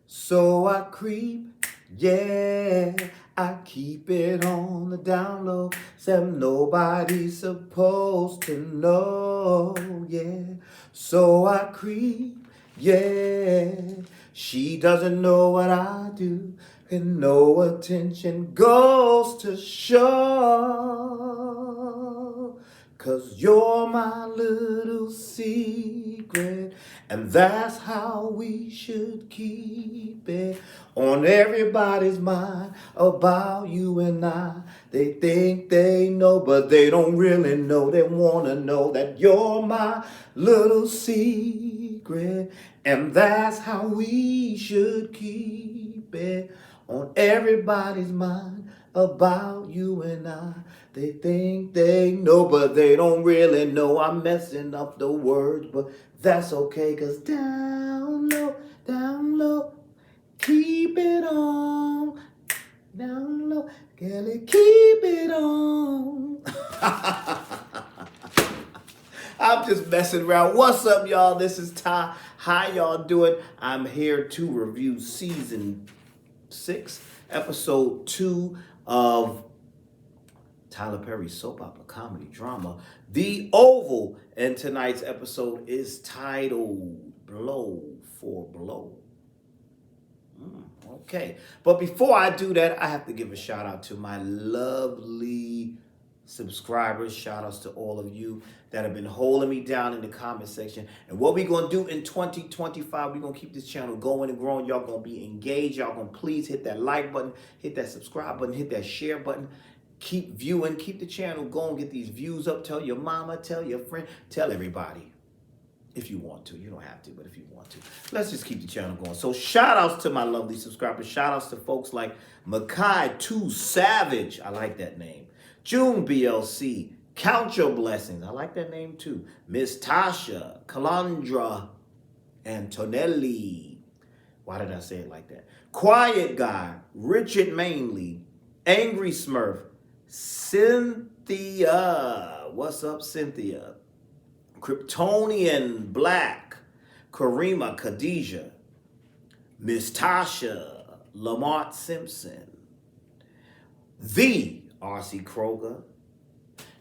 So I creep, yeah, I keep it on the down low. Said nobody's supposed to know, yeah. So I creep, yeah. She doesn't know what I do, and no attention goes to show. 'Cause you're my little secret, and that's how we should keep it on everybody's mind about you and I. They think they know, but they don't really know. They wanna know that you're my little secret, and that's how we should keep it on everybody's mind about you and I. They think they know, but they don't really know. I'm messing up the words, but that's okay, 'cause down low, keep it on. Down low, Kelly, keep it on. I'm just messing around. What's up, y'all? This is Ty. How y'all doing? I'm here to review season 6, episode 2 of Tyler Perry's soap opera comedy drama, The Oval. And tonight's episode is titled Blow for Blow. Okay. But before I do that, I have to give a shout out to my lovely subscribers. Shout outs to all of you that have been holding me down in the comment section. And what we're going to do in 2025, we're going to keep this channel going and growing. Y'all going to be engaged. Y'all going to please hit that like button, hit that subscribe button, hit that share button. Keep viewing, keep the channel going, get these views up. Tell your mama, tell your friend, tell everybody. If you want to. You don't have to, but if you want to. Let's just keep the channel going. So shout outs to my lovely subscribers. Shout outs to folks like Makai 2 Savage. I like that name. June BLC. Count Your Blessings. I like that name too. Miss Tasha. Calandra. Antonelli. Why did I say it like that? Quiet Guy. Richard Mainley. Angry Smurf. Cynthia. What's up, Cynthia? Kryptonian Black, Karima Khadijah, Miss Tasha, Lamont Simpson, the R.C. Kroger,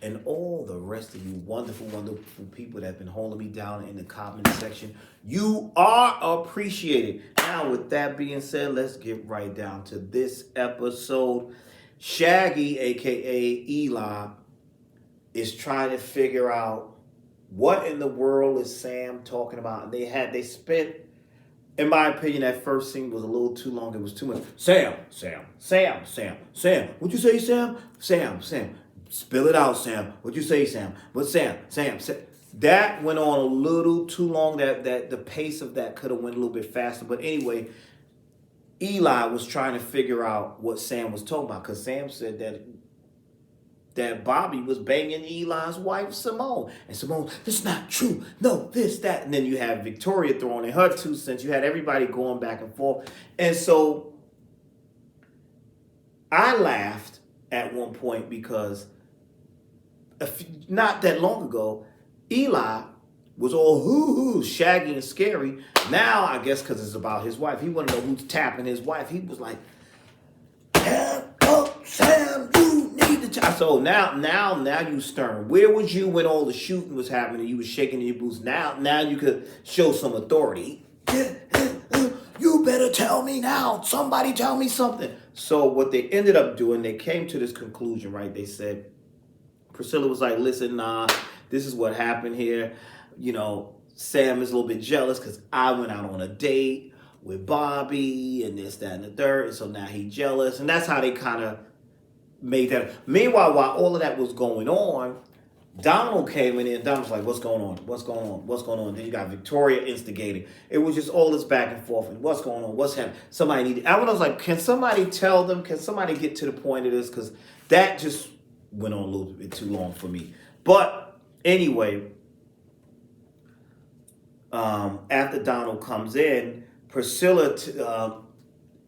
and all the rest of you wonderful, wonderful people that have been holding me down in the comment section. You are appreciated. Now, with that being said, let's get right down to this episode. Shaggy, a.k.a. Eli, is trying to figure out what in the world is Sam talking about? They spent, in my opinion, that first scene was a little too long. It was too much. Sam. What'd you say, Sam? Sam. Spill it out, Sam. What'd you say, Sam? But Sam. That went on a little too long. That the pace of that could have went a little bit faster. But anyway, Eli was trying to figure out what Sam was talking about, because Sam said that Bobby was banging Eli's wife, Simone. And Simone, that's not true. No, this, that. And then you have Victoria throwing in her 2 cents. You had everybody going back and forth. And so I laughed at one point because not that long ago, Eli was all hoo-hoo, shaggy and scary. Now, I guess because it's about his wife, he wanted to know who's tapping his wife. He was like, Sam, you need to tap. So now you stern. Where was you when all the shooting was happening? You was shaking in your boots. Now you could show some authority. You better tell me now. Somebody tell me something. So what they ended up doing, they came to this conclusion, right? They said, Priscilla was like, listen, this is what happened here. You know, Sam is a little bit jealous because I went out on a date with Bobby and this, that, and the third. And so now he's jealous. And that's how they kind of made that. Meanwhile, while all of that was going on, Donald came in and Donald was like, what's going on? Then you got Victoria instigating. It was just all this back and forth. And what's going on? What's happening? Somebody needed. I was like, can somebody tell them? Can somebody get to the point of this? Because that just went on a little bit too long for me. But anyway, after Donald comes in, Priscilla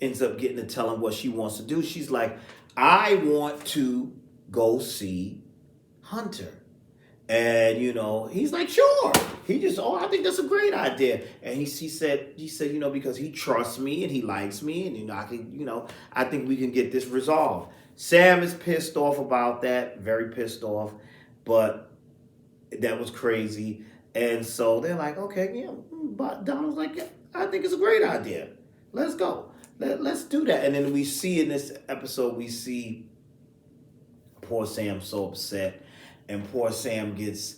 ends up getting to tell him what she wants to do. She's like, I want to go see Hunter. And he's like, sure. He just, I think that's a great idea. And he said, because he trusts me and he likes me, and I think we can get this resolved. Sam is pissed off about that, very pissed off, but that was crazy. And so they're like, okay, yeah. But Donald's like, yeah, I think it's a great idea. Let's go. Let's do that. And then we see in this episode, we see poor Sam so upset, and poor Sam gets.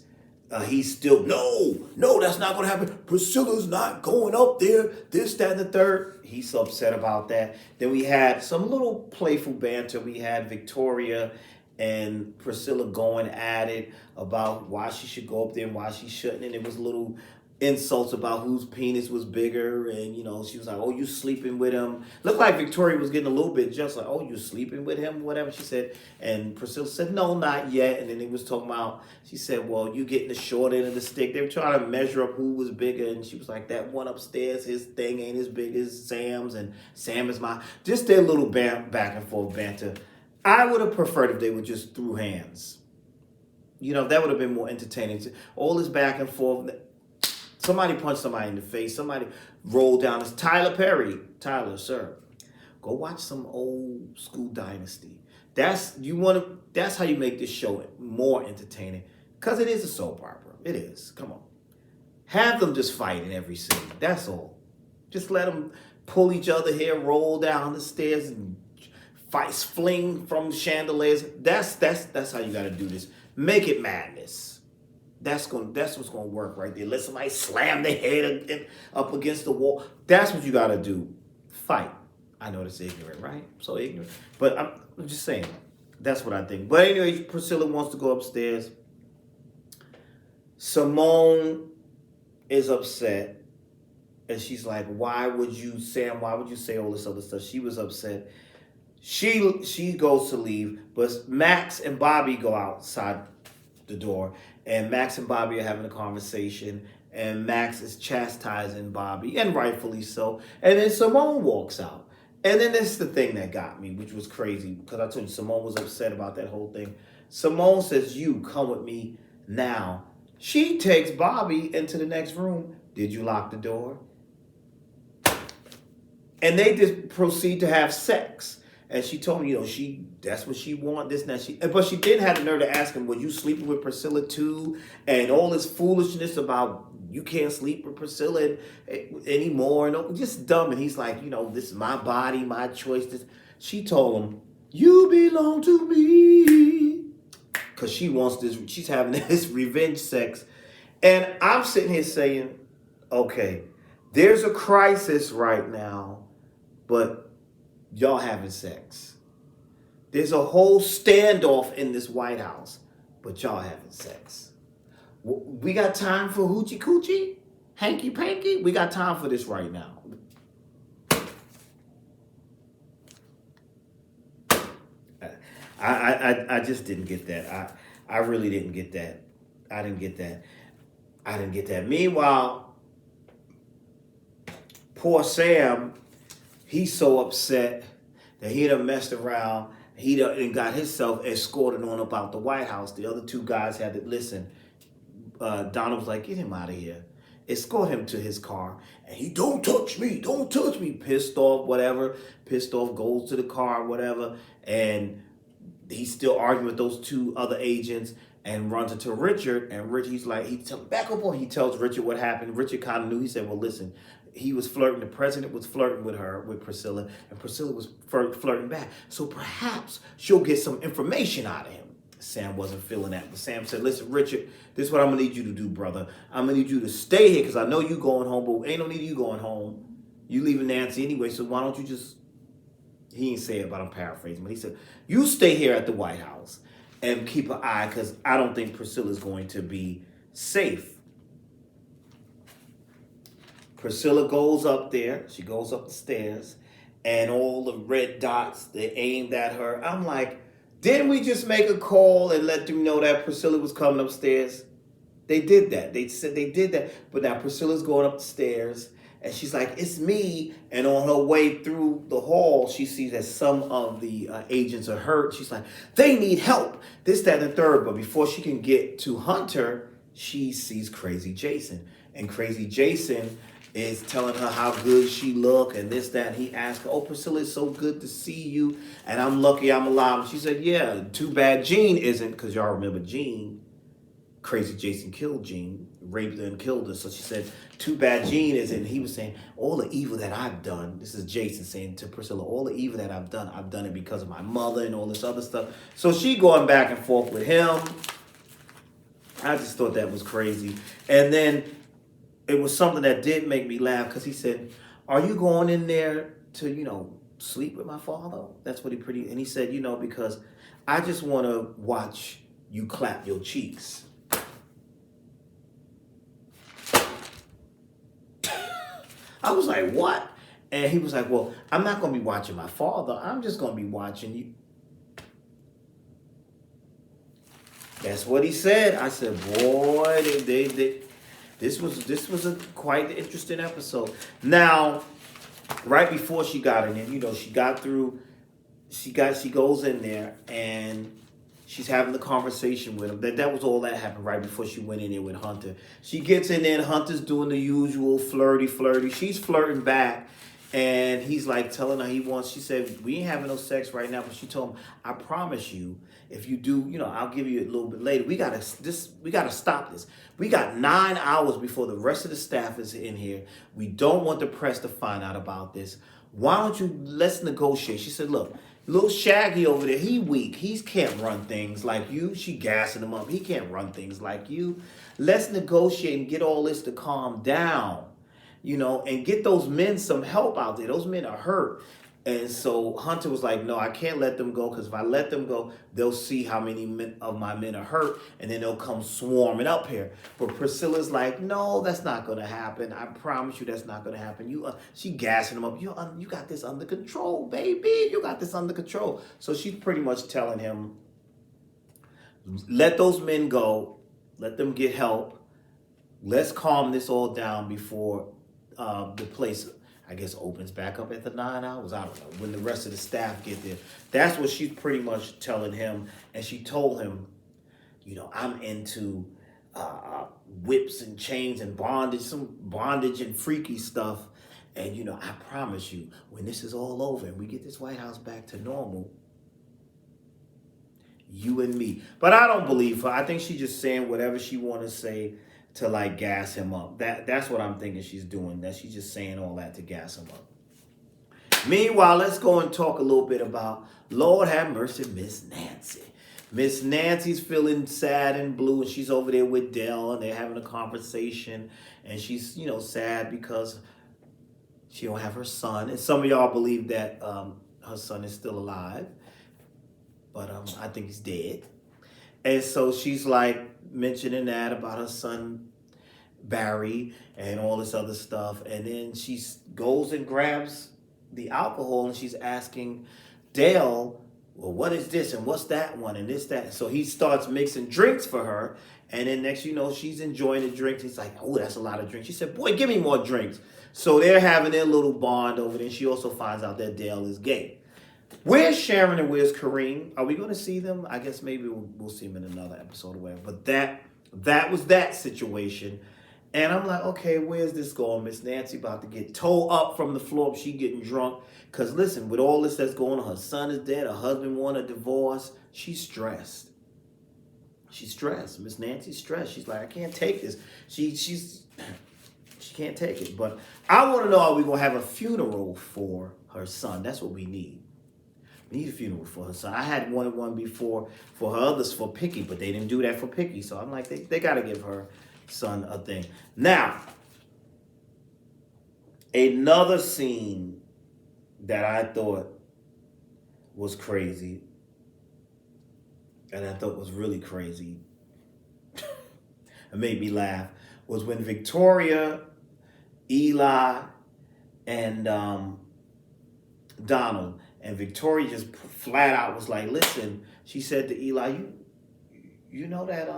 He's still, no, that's not going to happen. Priscilla's not going up there. This, that, and the third. He's so upset about that. Then we had some little playful banter. We had Victoria and Priscilla going at it about why she should go up there and why she shouldn't. And it was little insults about whose penis was bigger. And, she was like, oh, you sleeping with him. Looked like Victoria was getting a little bit just like, oh, you sleeping with him, whatever she said. And Priscilla said, no, not yet. And then they was talking about, she said, well, you getting the short end of the stick. They were trying to measure up who was bigger. And she was like, that one upstairs, his thing ain't as big as Sam's. And Sam is mine. Just their little back and forth banter. I would have preferred if they were just threw hands. That would have been more entertaining. All this back and forth. Somebody punched somebody in the face. Somebody rolled down. It's Tyler Perry. Tyler, sir, go watch some old school Dynasty. That's how you make this show more entertaining. Because it is a soap opera. It is. Come on. Have them just fight in every scene. That's all. Just let them pull each other here, roll down the stairs, and fight, fling from chandeliers. That's how you got to do this. Make it madness. That's what's gonna work right there. Let somebody slam their head up against the wall. That's what you gotta do. Fight. I know that's ignorant, right? So ignorant. But I'm just saying. That's what I think. But anyway, Priscilla wants to go upstairs. Simone is upset. And she's like, why would you say all this other stuff? She was upset. She goes to leave, but Max and Bobby go outside the door, and Max and Bobby are having a conversation, and Max is chastising Bobby, and rightfully so. And then Simone walks out. And then this is the thing that got me, which was crazy, because I told you Simone was upset about that whole thing. Simone says, you come with me now. She takes Bobby into the next room. Did you lock the door? And they just proceed to have sex. And she told me, that's what she wanted, this and that. But she did have the nerve to ask him, were you sleeping with Priscilla too? And all this foolishness about you can't sleep with Priscilla anymore. No, just dumb. And he's like, this is my body, my choice. She told him, you belong to me. Because she's having this revenge sex. And I'm sitting here saying, okay, there's a crisis right now, but y'all having sex. There's a whole standoff in this White House, but y'all having sex. We got time for hoochie coochie? Hanky panky? We got time for this right now. I just didn't get that. I really didn't get that. I didn't get that. Meanwhile, poor Sam, he's so upset that he done messed around. He done got himself escorted on about the White House. The other two guys had to listen. Donald was like, get him out of here. Escort him to his car. And he, don't touch me. Pissed off, whatever. Pissed off, goes to the car, whatever. And he's still arguing with those two other agents and runs into Richard. And Richard, back up on. He tells Richard what happened. Richard kind of knew. He said, well, listen, he was flirting. The president was flirting with Priscilla, and Priscilla was flirting back. So perhaps she'll get some information out of him. Sam wasn't feeling that. But Sam said, listen, Richard, this is what I'm going to need you to do, brother. I'm going to need you to stay here because I know you going home, but ain't no need of you going home. You leaving Nancy anyway, so why don't you just... He didn't say it, but I'm paraphrasing. But he said, you stay here at the White House and keep an eye because I don't think Priscilla's going to be safe. Priscilla goes up there. She goes up the stairs. And all the red dots, they aimed at her. I'm like, didn't we just make a call and let them know that Priscilla was coming upstairs? They did that. They said they did that. But now Priscilla's going up the stairs. And she's like, it's me. And on her way through the hall, she sees that some of the agents are hurt. She's like, they need help. This, that, and the third. But before she can get to Hunter, she sees Crazy Jason. And Crazy Jason is telling her how good she look and this, that. And he asked her, oh, Priscilla, it's so good to see you. And I'm lucky I'm alive. And she said, yeah, too bad Jean isn't. Because y'all remember Jean. Crazy Jason killed Jean, raped her and killed her. So she said, too bad Jean isn't. And he was saying, all the evil that I've done, this is Jason saying to Priscilla, all the evil that I've done it because of my mother and all this other stuff. So she going back and forth with him. I just thought that was crazy. And then it was something that did make me laugh because he said, are you going in there to, sleep with my father? That's what and he said, because I just want to watch you clap your cheeks. I was like, what? And he was like, well, I'm not going to be watching my father. I'm just going to be watching you. That's what he said. I said, boy, this was a quite interesting episode. Now, right before she got in there, she goes in there and she's having the conversation with him. That was all that happened right before she went in there with Hunter. She gets in there and Hunter's doing the usual flirty. She's flirting back. And he's like telling her she said, we ain't having no sex right now. But she told him, I promise you, if you do, I'll give you a little bit later. We gotta stop this. We got 9 hours before the rest of the staff is in here. We don't want the press to find out about this. Why don't let's negotiate? She said, look, little Shaggy over there, he weak. He can't run things like you. She gassing him up. He can't run things like you. Let's negotiate and get all this to calm down, and get those men some help out there. Those men are hurt. And so Hunter was like, no, I can't let them go because if I let them go, they'll see how many of my men are hurt and then they'll come swarming up here. But Priscilla's like, no, that's not going to happen. I promise you that's not going to happen. She gassing him up. You got this under control, baby. You got this under control. So she's pretty much telling him, let those men go. Let them get help. Let's calm this all down before the place, I guess, opens back up at the 9 hours. I don't know. When the rest of the staff get there. That's what she's pretty much telling him. And she told him, I'm into whips and chains and bondage, some bondage and freaky stuff. And, I promise you, when this is all over and we get this White House back to normal, you and me. But I don't believe her. I think she's just saying whatever she want to say to like gas him up. That's what I'm thinking she's doing. That she's just saying all that to gas him up. Meanwhile, let's go and talk a little bit about, Lord have mercy, Miss Nancy. Miss Nancy's feeling sad and blue, and she's over there with Dell, and they're having a conversation, and she's, sad because she don't have her son. And some of y'all believe that her son is still alive, but I think he's dead. And so she's like mentioning that about her son Barry and all this other stuff. And then she goes and grabs the alcohol and she's asking Dale, well, what is this and what's that one and this, that. So he starts mixing drinks for her. And then next she's enjoying the drinks. He's like, oh, that's a lot of drinks. She said, boy, give me more drinks. So they're having their little bond over there. She also finds out that Dale is gay. Where's Sharon and where's Kareem? Are we going to see them? I guess maybe we'll see them in another episode or whatever. But that was that situation. And I'm like, okay, where's this going? Miss Nancy about to get towed up from the floor. She getting drunk. Because listen, with all this that's going on, her son is dead. Her husband won a divorce. She's stressed. She's stressed. Miss Nancy's stressed. She's like, I can't take this. She can't take it. But I want to know, are we going to have a funeral for her son? That's what we need. We need a funeral for her son. I had wanted one before for her others for Picky, but they didn't do that for Picky. So I'm like, they got to give her son a thing. Now, another scene that I thought was crazy, and I thought was really crazy, it made me laugh, was when Victoria, Eli, and Donald, and Victoria just flat out was like, listen, she said to Eli, you know that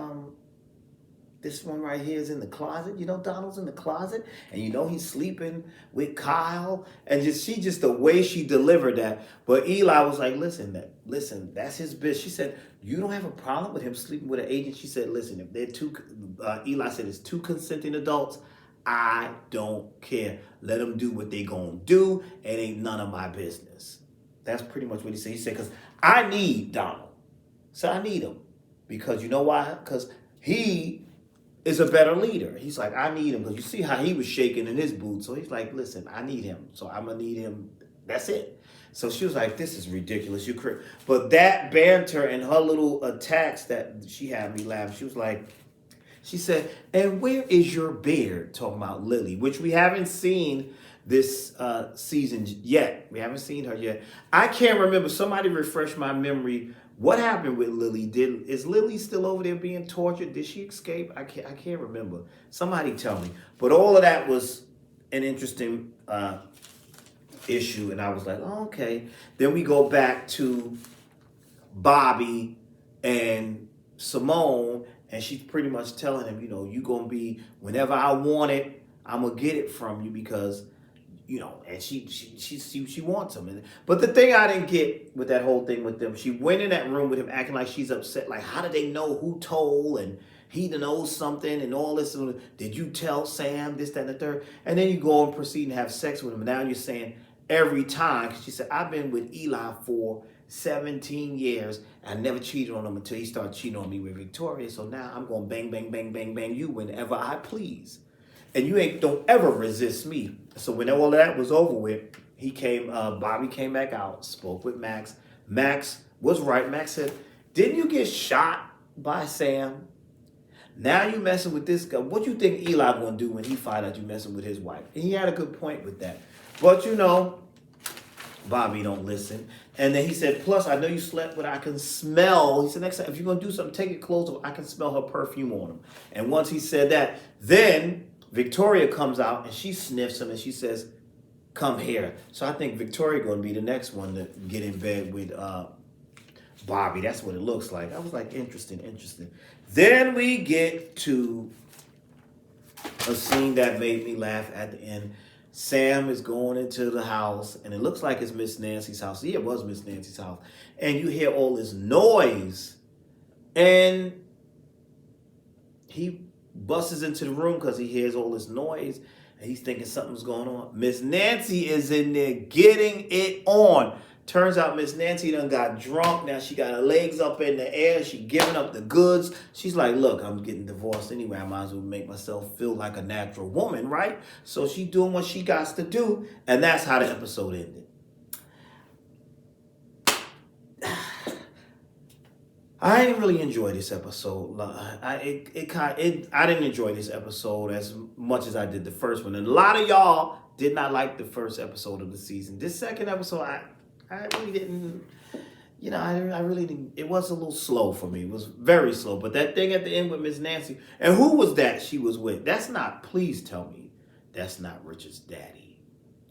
this one right here is in the closet. You know, Donald's in the closet, and you know he's sleeping with Kyle. And just the way she delivered that. But Eli was like, listen, that's his bitch. She said, you don't have a problem with him sleeping with an agent. She said, listen, if they're Eli said it's two consenting adults, I don't care. Let them do what they gonna do. It ain't none of my business. That's pretty much what he said. He said, because I need Donald. So I need him. Because you know why? Because he is a better leader. He's like, I need him. Because you see how he was shaking in his boots. So he's like, listen, I need him. So I'm going to need him. That's it. So she was like, this is ridiculous. But that banter and her little attacks that she had me laugh. She said, and where is your beard? Talking about Lily, which we haven't seen this season yet. We haven't seen her yet. I can't remember. Somebody refresh my memory. What happened with Lily? Is Lily still over there being tortured? Did she escape? I can't remember. Somebody tell me. But all of that was an interesting issue, and I was like, oh, okay. Then we go back to Bobby and Simone, and she's pretty much telling him, you know, you gonna be whenever I want it, I'm gonna get it from you because. You know, and she wants him. But the thing I didn't get with that whole thing with them, she went in that room with him acting like she's upset. Like, how did they know who told? And he knows something and all this. Did you tell Sam this, that, and the third? And then you go and proceed and have sex with him. And now you're saying every time. Because she said, I've been with Eli for 17 years. I never cheated on him until he started cheating on me with Victoria. So now I'm going to bang, bang, bang, bang, bang you whenever I please. And you don't ever resist me. So when all that was over with, Bobby came back out, spoke with Max. Max was right. Max said, didn't you get shot by Sam? Now you messing with this guy. What you think Eli gonna do when he find out you messing with his wife? And he had a good point with that. But you know, Bobby don't listen. And then he said, plus I know you slept, but I can smell. He said, next time, if you're gonna do something, take it close. I can smell her perfume on him. And once he said that, then Victoria comes out and she sniffs him and she says, come here. So I think Victoria going to be the next one to get in bed with Bobby. That's what it looks like. I was like, interesting. Then we get to a scene that made me laugh at the end. Sam is going into the house and it looks like it's Miss Nancy's house. Yeah, it was Miss Nancy's house. And you hear all this noise and he busts into the room because he hears all this noise and he's thinking something's going on. Miss Nancy is in there getting it on. Turns out Miss Nancy done got drunk. Now she got her legs up in the air. She giving up the goods. She's like, look, I'm getting divorced anyway. I might as well make myself feel like a natural woman, right? So she doing what she got to do. And that's how the episode ended. I didn't really enjoy this episode. I didn't enjoy this episode as much as I did the first one. And a lot of y'all did not like the first episode of the season. This second episode, I really didn't, you know, I really didn't. It was a little slow for me. It was very slow. But that thing at the end with Miss Nancy, and who was that she was with? Please tell me that's not Richard's daddy.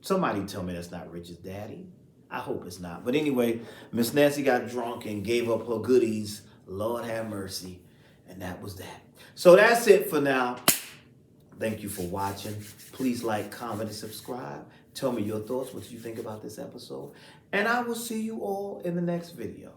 Somebody tell me that's not Richard's daddy. I hope it's not. But anyway, Miss Nancy got drunk and gave up her goodies. Lord have mercy. And that was that. So that's it for now. Thank you for watching. Please like, comment, and subscribe. Tell me your thoughts, what you think about this episode. And I will see you all in the next video.